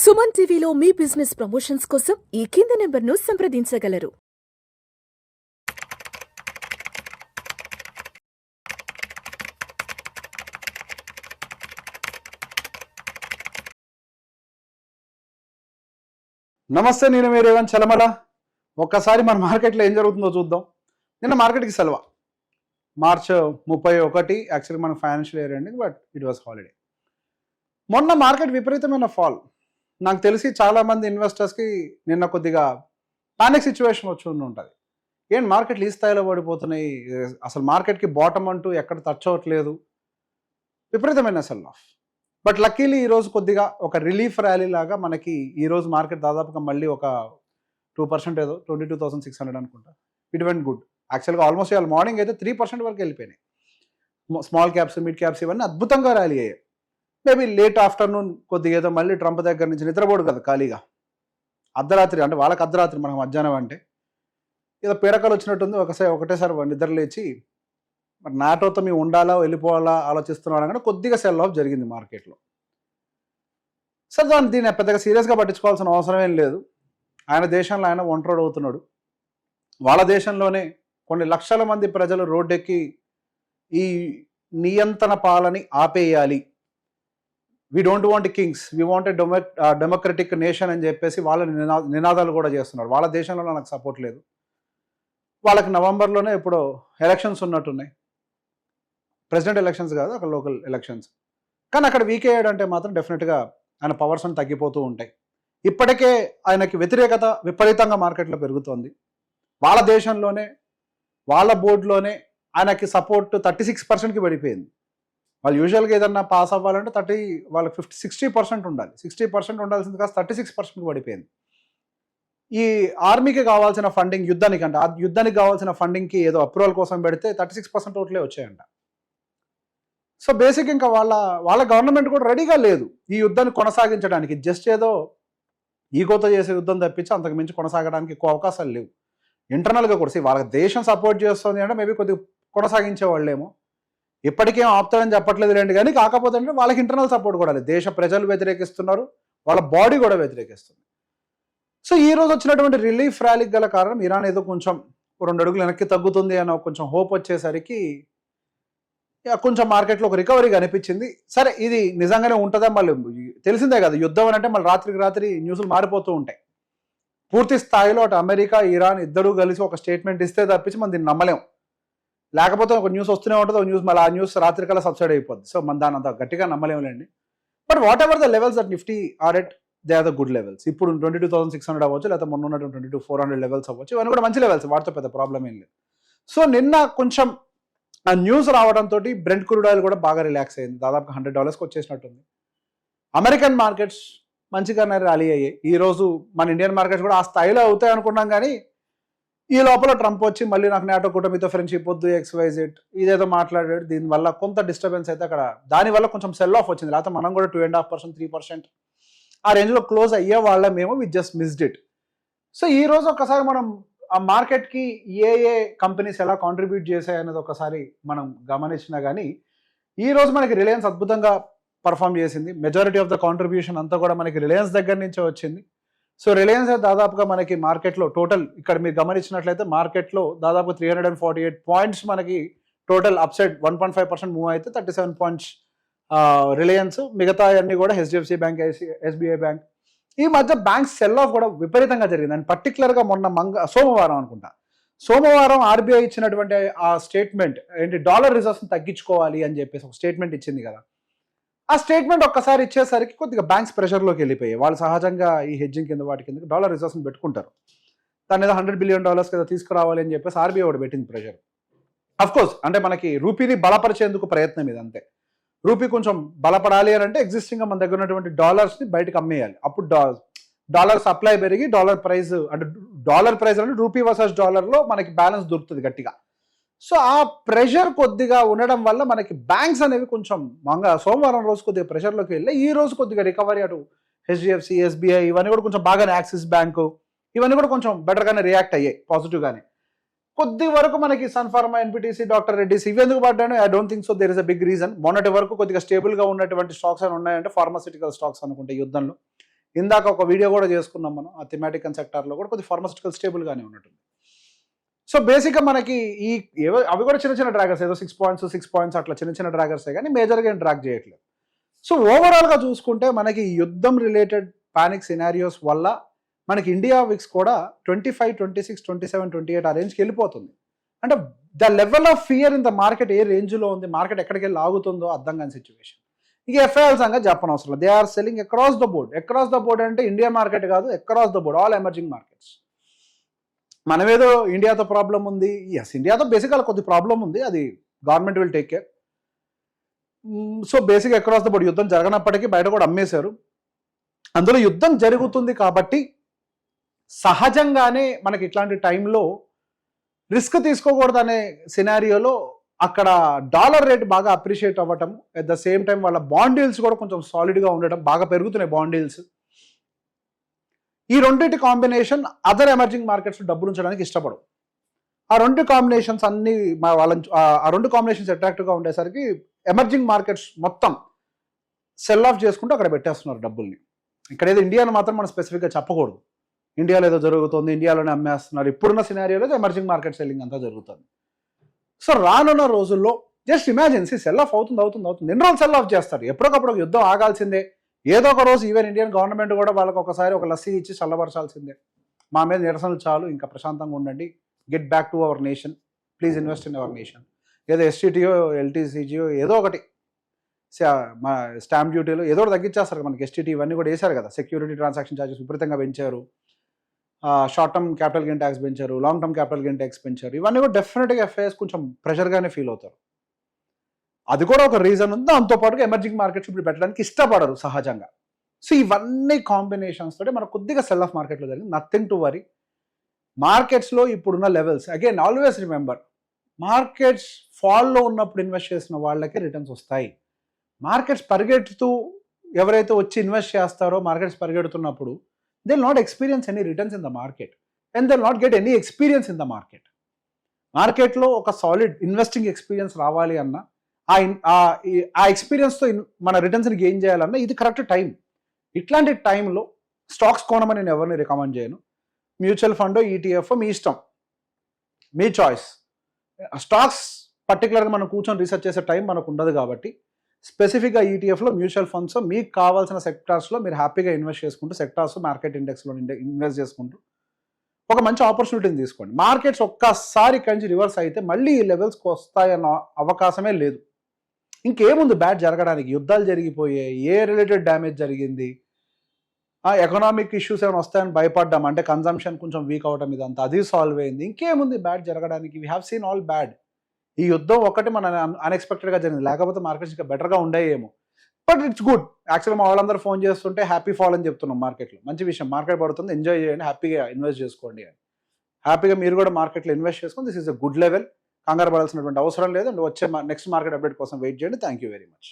సుమన్ టీవీలో మీ business promotions కోసం ఈ కింది నెంబర్ను సంప్రదించగలరు. నమస్తే, నేను మీ రేవంత్ చలమల. ఒక్కసారి మన మార్కెట్లో ఏం జరుగుతుందో చూద్దాం. నిన్న మార్కెట్కి సెలవు, మార్చ్ 31. యాక్చువల్లీ మన financial year ending, but it was holiday. మొన్న మార్కెట్ విపరీతమైన ఫాల్. నాకు తెలిసి చాలామంది ఇన్వెస్టర్స్కి నిన్న కొద్దిగా పానిక్ సిచ్యువేషన్ వచ్చి ఉంటుంది. ఏంటి మార్కెట్లు ఈ స్థాయిలో పడిపోతున్నాయి, అసలు మార్కెట్కి బాటమ్ అంటూ ఎక్కడ టచ్ అవ్వట్లేదు, విపరీతమైన సెల్ ఆఫ్. బట్ లక్కీలీ ఈరోజు కొద్దిగా ఒక రిలీఫ్ ర్యాలీ లాగా మనకి ఈరోజు మార్కెట్ దాదాపుగా మళ్ళీ ఒక 2% ఏదో 22,600 అనుకుంటా. It went good. యాక్చువల్గా ఆల్మోస్ట్ ఇవాళ మార్నింగ్ అయితే 3% వరకు వెళ్ళిపోయినాయి. స్మాల్ క్యాప్స్, మిడ్ క్యాప్స్ ఇవన్నీ అద్భుతంగా ర్యాలీ అయ్యాయి. మేబీ లేట్ ఆఫ్టర్నూన్ కొద్దిగా ఏదో మళ్ళీ ట్రంప్ దగ్గర నుంచి నిద్రపోడు కదా ఖాళీగా, అర్ధరాత్రి అంటే వాళ్ళకి అర్ధరాత్రి, మనకు మధ్యాహ్నం అంటే ఏదో పీడకలు వచ్చినట్టుంది. ఒకటేసారి నిద్ర లేచి మరి నాటోతో మేము ఉండాలా వెళ్ళిపోవాలా ఆలోచిస్తున్నాడు కానీ కొద్దిగా సెల్ ఆఫ్ జరిగింది మార్కెట్లో. సార్ దీన్ని పెద్దగా సీరియస్గా పట్టించుకోవాల్సిన అవసరం ఏం లేదు. ఆయన దేశంలో ఆయన ఒంటరోడు అవుతున్నాడు. వాళ్ళ దేశంలోనే కొన్ని లక్షల మంది ప్రజలు రోడ్డెక్కి ఈ నియంత్రణ పాలని ఆపేయాలి, we don't want Kings, we want democratic nation అని చెప్పేసి వాళ్ళ నినాదాలు కూడా చేస్తున్నారు. వాళ్ళ దేశంలో నాకు సపోర్ట్ లేదు. వాళ్ళకి నవంబర్లోనే ఇప్పుడు ఎలక్షన్స్ ఉన్నట్టున్నాయి. ప్రెసిడెంట్ ఎలక్షన్స్ కాదు, అక్కడ లోకల్ ఎలక్షన్స్. కానీ అక్కడ వీక్ అయ్యాడంటే మాత్రం డెఫినెట్గా ఆయన పవర్స్ అని తగ్గిపోతూ ఉంటాయి. ఇప్పటికే ఆయనకి వ్యతిరేకత విపరీతంగా మార్కెట్లో పెరుగుతోంది. వాళ్ళ దేశంలోనే వాళ్ళ బోర్డులోనే ఆయనకి సపోర్ట్ 36%కి పడిపోయింది. వాళ్ళు యూజువల్గా ఏదన్నా పాస్ అవ్వాలంటే వాళ్ళకి 60% ఉండాలి. 60% ఉండాల్సింది కాస్త 36%కి పడిపోయింది. ఈ ఆర్మీకి కావాల్సిన ఫండింగ్, యుద్ధానికి కావాల్సిన ఫండింగ్కి ఏదో అప్రూవల్ కోసం పెడితే 36% ఓట్లే వచ్చాయంట. సో బేసిక్ ఇంకా వాళ్ళ గవర్నమెంట్ కూడా రెడీగా లేదు ఈ యుద్ధాన్ని కొనసాగించడానికి. జస్ట్ ఏదో ఈగోతో చేసే యుద్ధం తప్పించి అంతకు మించి కొనసాగడానికి ఎక్కువ అవకాశాలు లేవు. ఇంటర్నల్గా కూడా వాళ్ళ దేశం సపోర్ట్ చేస్తుంది అంటే మేబీ కొద్దిగా కొనసాగించే వాళ్ళేమో. ఇప్పటికేం ఆపుతాడని చెప్పట్లేదు లేండి, కానీ కాకపోతే అంటే వాళ్ళకి ఇంటర్నల్ సపోర్ట్ కూడా లేదు. దేశ ప్రజలు వ్యతిరేకిస్తున్నారు, వాళ్ళ బాడీ కూడా వ్యతిరేకిస్తుంది. సో ఈ రోజు వచ్చినటువంటి రిలీఫ్ ర్యాలీకి గల కారణం ఇరాన్ ఏదో కొంచెం 2 అడుగులు వెనక్కి తగ్గుతుంది అన్న కొంచెం హోప్ వచ్చేసరికి కొంచెం మార్కెట్లో ఒక రికవరీ కనిపించింది. సరే, ఇది నిజంగానే ఉంటుందా, మళ్ళీ తెలిసిందే కదా యుద్ధం అని అంటే మళ్ళీ రాత్రికి రాత్రి న్యూస్లు మారిపోతూ ఉంటాయి. పూర్తి స్థాయిలో అటు అమెరికా, ఇరాన్ ఇద్దరూ కలిసి ఒక స్టేట్మెంట్ ఇస్తే తప్పించి మనం దీన్ని నమ్మలేం. లేకపోతే ఒక న్యూస్ వస్తూనే ఉంటుంది, ఒక న్యూస్ మళ్ళీ ఆ న్యూస్ రాత్రికల్లా సబ్సైడ్ అయిపోద్ది. సో మనం దాని అంత గట్టిగా నమ్మలేములేండి. But whatever the levels that Nifty are at, they are the good levels. ఇప్పుడు 22,600 అవ్వచ్చు, లేకపోతే మొన్న ఉన్నటువంటి 22,400 లెవెల్స్ అవ్వచ్చు. ఇవన్నీ కూడా మంచి లెవెల్స్, వాటితో పెద్ద ప్రాబ్లం ఏం లేదు. సో నిన్న కొంచెం ఆ న్యూస్ రావడంతో బ్రెంట్ క్రూడ్ ఆయిల్ కూడా బాగా రిలాక్స్ అయింది. దాదాపు $100కి వచ్చేసినట్టుంది. అమెరికన్ మార్కెట్స్ మంచిగానే ర్యాలీ అయ్యాయి. ఈరోజు మన ఇండియన్ మార్కెట్స్ కూడా ఆ స్థాయిలో అవుతాయి అనుకున్నాం, కానీ ఈ లోపల ట్రంప్ వచ్చి మళ్ళీ నాకు నాటో కూటమితో ఫ్రెండ్షిప్ వద్దు, XYZ ఇదేదో మాట్లాడాడు. దీనివల్ల కొంత డిస్టర్బెన్స్ అయితే అక్కడ, దానివల్ల కొంచెం సెల్ ఆఫ్ వచ్చింది. లేకపోతే మనం కూడా 2.5%, 3% ఆ రేంజ్లో క్లోజ్ అయ్యే వాళ్ళమేమో, we just missed it. So ఈ రోజు ఒకసారి మనం ఆ మార్కెట్కి ఏ కంపెనీస్ ఎలా కాంట్రిబ్యూట్ చేశాయి అనేది ఒకసారి మనం గమనించినా కానీ ఈ రోజు మనకి రిలయన్స్ అద్భుతంగా పర్ఫామ్ చేసింది. మెజారిటీ ఆఫ్ ద కాంట్రిబ్యూషన్ అంతా కూడా మనకి రిలయన్స్ దగ్గర నుంచే వచ్చింది. సో రిలయన్స్ దాదాపుగా మనకి మార్కెట్లో టోటల్, ఇక్కడ మీరు గమనించినట్లయితే మార్కెట్లో దాదాపు 348 పాయింట్స్ మనకి టోటల్ అప్సైడ్ 1.5% మూవ్ అయితే 37 పాయింట్స్ రిలయన్స్. మిగతా అన్ని కూడా HDFC బ్యాంక్, SBI బ్యాంక్. ఈ మధ్య బ్యాంక్ సెల్ ఆఫ్ కూడా విపరీతంగా జరిగింది. అండ్ పర్టికులర్గా మొన్న సోమవారం అనుకుంటా, సోమవారం RBI ఇచ్చినటువంటి ఆ స్టేట్మెంట్ ఏంటి, డాలర్ రిజర్వ్స్ని తగ్గించుకోవాలి అని చెప్పేసి ఒక స్టేట్మెంట్ ఇచ్చింది కదా. ఆ స్టేట్మెంట్ ఒక్కసారి ఇచ్చేసరికి కొద్దిగా బ్యాంక్స్ ప్రెషర్లోకి వెళ్ళిపోయాయి. వాళ్ళు సహజంగా ఈ హెడ్జింగ్ కింద వాటి కింద డాలర్ రిజర్వ్స్ని పెట్టుకుంటారు. దాని మీద $100 బిలియన్ కదా తీసుకురావాలి అని చెప్పేసి RBI కూడా పెట్టింది ప్రెషర్. అఫ్కోర్స్ అంటే మనకి రూపీని బలపరిచేందుకు ప్రయత్నం ఇది, అంతే. రూపీ కొంచెం బలపడాలి అని అంటే ఎగ్జిస్టింగ్గా మన దగ్గర ఉన్నటువంటి డాలర్స్ని బయటకు అమ్మేయాలి. అప్పుడు డాలర్ సప్లై పెరిగి డాలర్ ప్రైస్ అంటే రూపీ వర్సెస్ డాలర్లో మనకి బ్యాలెన్స్ దొరుకుతుంది గట్టిగా. సో ఆ ప్రెషర్ కొద్దిగా ఉండడం వల్ల మనకి బ్యాంక్స్ అనేవి కొంచెం సోమవారం రోజు కొద్దిగా ప్రెషర్లోకి వెళ్ళి ఈ రోజు కొద్దిగా రికవరీ, అటు HDFC, SBI ఇవన్నీ కూడా కొంచెం బాగానే, యాక్సిస్ బ్యాంకు ఇవన్నీ కూడా కొంచెం బెటర్గానే రియాక్ట్ అయ్యాయి, పాజిటివ్గానే. కొద్ది వరకు మనకి Sun Pharma, NPTC, doctor Reddy's ఇవి ఎందుకు పడ్డాను, I don't think so there is a big reason. మొన్నటి వరకు కొద్దిగా స్టేబుల్గా ఉన్నటువంటి స్టాక్స్ అని ఉన్నాయంటే ఫార్మాసిటికల్ స్టాక్స్ అనుకుంటే యుద్ధంలో. ఇందాక ఒక వీడియో కూడా చేసుకున్నాం మనం ఆ థిమాటిక్ అండ్ సెక్టార్లో కూడా కొద్ది ఫార్మాసిటికల్ స్టేబుల్గానే ఉన్నట్టుంది. సో బేసిక్గా మనకి అవి కూడా చిన్న చిన్న డ్రాగర్స్, ఏదో 6 పాయింట్స్ అట్లా చిన్న చిన్న డ్రాగర్సే కానీ మేజర్గా ఏం డ్రాగ్ చేయట్లేదు. సో ఓవరాల్గా చూసుకుంటే మనకి యుద్ధం రిలేటెడ్ పానిక్ సినారియోస్ వల్ల మనకి ఇండియా విక్స్ కూడా 25, 26, 27, 28 ఆ రేంజ్కి వెళ్ళిపోతుంది. అంటే the level of fear in the market ఏ రేంజ్లో ఉంది, మార్కెట్ ఎక్కడికి వెళ్ళి ఆగుతుందో అర్థం కాని సిచ్యువేషన్. ఇక ఎఫ్ఐఎల్ సంగతి చెప్పనవసరం లేదు. They are selling across the board అంటే ఇండియా మార్కెట్ కాదు, across the board all emerging markets. మనమేదో ఇండియాతో ప్రాబ్లం ఉంది, ఎస్ ఇండియాతో బేసిక్గా కొద్ది ప్రాబ్లం ఉంది, అది government will take care. So basic across the board యుద్ధం జరగనప్పటికీ బయట కూడా అమ్మేశారు. అందులో యుద్ధం జరుగుతుంది కాబట్టి సహజంగానే మనకి ఇట్లాంటి టైంలో రిస్క్ తీసుకోకూడదు అనే సినారియోలో అక్కడ డాలర్ రేట్ బాగా అప్రిషియేట్ అవ్వటం, అట్ ద సేమ్ టైం వాళ్ళ బాండ్ డీల్స్ కూడా కొంచెం సాలిడ్గా ఉండటం, బాగా పెరుగుతున్నాయి బాండ్ డీల్స్. ఈ రెండింటి కాంబినేషన్ అదర్ ఎమర్జింగ్ మార్కెట్స్ డబ్బులు ఉంచడానికి ఇష్టపడవు. ఆ రెండు కాంబినేషన్స్ అన్ని ఆ రెండు కాంబినేషన్స్ అట్రాక్టివ్గా ఉండేసరికి ఎమర్జింగ్ మార్కెట్స్ మొత్తం సెల్ ఆఫ్ చేసుకుంటూ అక్కడ పెట్టేస్తున్నారు డబ్బుల్ని. ఇక్కడ ఏదో ఇండియాను మాత్రం మనం స్పెసిఫిక్గా చెప్పకూడదు, ఇండియాలో ఏదో జరుగుతుంది, ఇండియాలోనే అమ్మేస్తున్నారు. ఇప్పుడున్న సినారియోలో ఎమర్జింగ్ మార్కెట్ సెల్లింగ్ అంతా జరుగుతుంది. సో రానున్న రోజుల్లో జస్ట్ ఇమాజిన్, సెల్ ఆఫ్ అవుతుంది. ఎన్ని రోజులు సెల్ ఆఫ్ చేస్తారు? ఎప్పటికప్పుడు ఒక యుద్ధం ఆగాల్సిందే. ఏదో ఒక రోజు ఈవెన్ ఇండియన్ గవర్నమెంట్ కూడా వాళ్ళకి ఒకసారి ఒక లస్సీ ఇచ్చి చల్లబరచాల్సిందే. మా మీద నిరసనలు చాలు, ఇంకా ప్రశాంతంగా ఉండండి, get back to our nation, please invest in our nation. ఏదో ఎస్టీటీయో ఎల్టీసీజీయో ఏదో ఒకటి, మా స్టాంప్ డ్యూటీలో ఏదో ఒకటి తగ్గించేస్తారు మనకి. ఎస్టీటీ ఇవన్నీ కూడా వేశారు కదా, సెక్యూరిటీ ట్రాన్సాక్షన్ ఛార్జెస్ విపరీతంగా పెంచారు, short term capital gain tax పెంచారు, long term capital gain tax పెంచారు. ఇవన్నీ కూడా డెఫినెట్గా ఎఫ్ఐఎస్ కొంచెం ప్రెషర్గానే ఫీల్ అవుతారు. అది కూడా ఒక రీజన్ ఉంది. దాంతోపాటుగా ఎమర్జింగ్ మార్కెట్స్ ఇప్పుడు పెట్టడానికి ఇష్టపడరు సహజంగా. సో ఇవన్నీ కాంబినేషన్స్ తోటి మనకు కొద్దిగా సెల్ ఆఫ్ మార్కెట్లో జరిగింది. Nothing to worry. మార్కెట్స్లో ఇప్పుడున్న levels, again always remember, markets ఫాల్లో ఉన్నప్పుడు ఇన్వెస్ట్ చేసిన వాళ్ళకి రిటర్న్స్ వస్తాయి. మార్కెట్స్ పరిగెడుతూ ఎవరైతే వచ్చి ఇన్వెస్ట్ చేస్తారో మార్కెట్స్ పరిగెడుతున్నప్పుడు they will not experience any returns in the market and they will not get any experience in the market. మార్కెట్లో ఒక సాలిడ్ ఇన్వెస్టింగ్ ఎక్స్పీరియన్స్ రావాలి అన్నా, ఆ ఎక్స్పీరియన్స్తో మన రిటర్న్స్ని గెయిన్ చేయాలన్నా ఇది కరెక్ట్ టైం. ఇట్లాంటి టైంలో స్టాక్స్ కొనమని నేను ఎవరిని రికమెండ్ చేయను. మ్యూచువల్ ఫండ్, ఈటీఎఫ్ మీ ఇష్టం, మీ చాయిస్. స్టాక్స్ పర్టికులర్గా మనం కూర్చొని రీసెర్చ్ చేసే టైం మనకు ఉండదు కాబట్టి స్పెసిఫిక్గా ఈటీఎఫ్లో, మ్యూచువల్ ఫండ్స్ మీకు కావాల్సిన సెక్టార్స్లో మీరు హ్యాపీగా ఇన్వెస్ట్ చేసుకుంటూ, సెక్టార్స్ మార్కెట్ ఇండెక్స్లో ఇన్వెస్ట్ చేసుకుంటూ ఒక మంచి ఆపర్చునిటీని తీసుకోండి. మార్కెట్స్ ఒక్కసారి ఇక్కడి నుంచి రివర్స్ అయితే మళ్ళీ ఈ లెవెల్స్కి వస్తాయన్న అవకాశమే లేదు. ఇంకేముంది బ్యాడ్ జరగడానికి? యుద్ధాలు జరిగిపోయాయి, ఏ రిలేటెడ్ డ్యామేజ్ జరిగింది, ఎకనామిక్ ఇష్యూస్ ఏమైనా వస్తాయని భయపడ్డాం, అంటే కన్జంప్షన్ కొంచెం వీక్ అవడం, ఇదంతా అది సాల్వ్ అయింది. ఇంకేముంది బ్యాడ్ జరగడానికి? We have seen all bad. ఈ యుద్ధం ఒకటి మన అన్ఎక్స్పెక్టెడ్గా జరిగింది, లేకపోతే మార్కెట్స్ ఇంకా బెటర్గా ఉండేయేమో. But it's good. యాక్చువల్గా మా వాళ్ళందరూ ఫోన్ చేస్తుంటే హ్యాపీ ఫాల్ అని చెప్తున్నాం మార్కెట్లో. మంచి విషయం, మార్కెట్ పడుతుంది, ఎంజాయ్ చేయండి, హ్యాపీగా ఇన్వెస్ట్ చేసుకోండి అని. హ్యాపీగా మీరు కూడా మార్కెట్లో ఇన్వెస్ట్ చేసుకొని this is a good level. కంగారు పడాల్సినటువంటి అవసరం లేదు. అండ్ వచ్చే నెక్స్ట్ మార్కెట్ అప్డేట్ కోసం వెయిట్ చేయండి. Thank you very much.